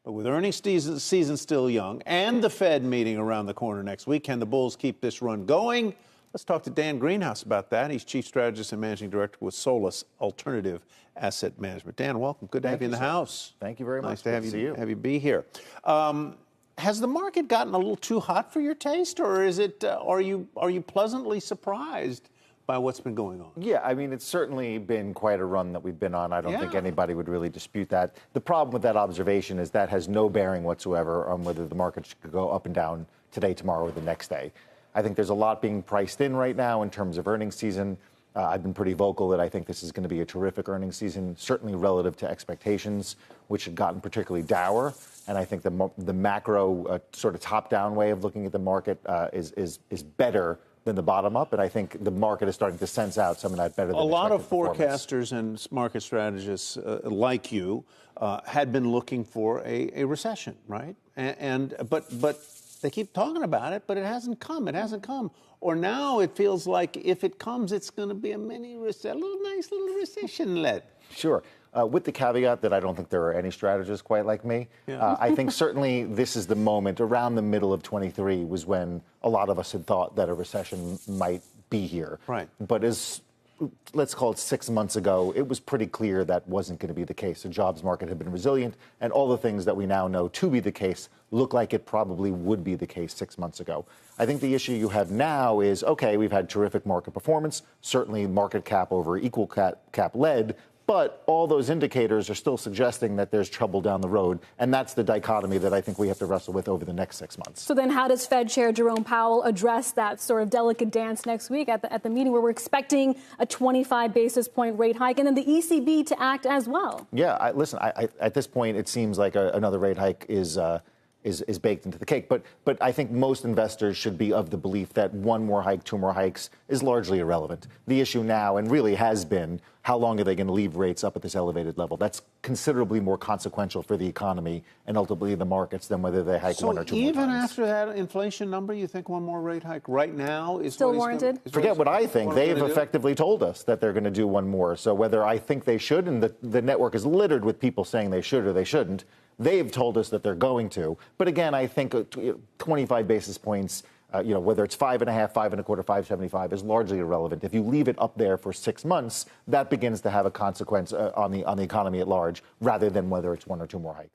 But with earnings season still young and the Fed meeting around the corner next week, can the bulls keep this run going? Let's talk to Dan Greenhaus about that. He's Chief Strategist and Managing Director with Solus Alternative Asset Management. Dan, welcome. Good to have you in the house. Thank you very much. Nice to have you be here. Has the market gotten a little too hot for your taste, or is it? Are you pleasantly surprised by what's been going on? Yeah, I mean, it's certainly been quite a run that we've been on. I don't think anybody would really dispute that. The problem with that observation is that has no bearing whatsoever on whether the market should go up and down today, tomorrow, or the next day. I think there's a lot being priced in right now in terms of earnings season. I've been pretty vocal that I think this is going to be a terrific earnings season, certainly relative to expectations, which had gotten particularly dour. And I think the macro sort of top-down way of looking at the market is better than the bottom up, and I think the market is starting to sense out some of that better than expected. A lot of forecasters and market strategists like you had been looking for a recession, right? But they keep talking about it, but it hasn't come. It hasn't come. Or now it feels like if it comes, it's going to be a mini recession, a nice little recession-led. Sure. With the caveat that I don't think there are any strategists quite like me. I think certainly this is the moment around the middle of 23 was when a lot of us had thought that a recession might be here. Right. But let's call it 6 months ago, it was pretty clear that wasn't going to be the case. The jobs market had been resilient, and all the things that we now know to be the case look like it probably would be the case 6 months ago. I think the issue you have now is, okay, we've had terrific market performance, certainly market cap over equal cap led, but all those indicators are still suggesting that there's trouble down the road, and that's the dichotomy that I think we have to wrestle with over the next 6 months. So then how does Fed Chair Jerome Powell address that sort of delicate dance next week at the meeting where we're expecting a 25 basis point rate hike and then the ECB to act as well? Yeah, listen, at this point, it seems like another rate hike is baked into the cake. But I think most investors should be of the belief that one more hike, two more hikes is largely irrelevant. The issue now, and really has been, how long are they going to leave rates up at this elevated level? That's considerabably more consequential for the economy and ultimately the markets than whether they hike one or two more times. So even after that inflation number, you think one more rate hike right now is still warranted? Forget what I think. They've effectively told us that they're going to do one more. So whether I think they should, and the network is littered with people saying they should or they shouldn't, they've told us that they're going to. But again, I think 25 basis points, whether it's 5.5, 5.25, 5.75 is largely irrelevant. If you leave it up there for 6 months, that begins to have a consequence on the economy at large, rather than whether it's one or two more hikes.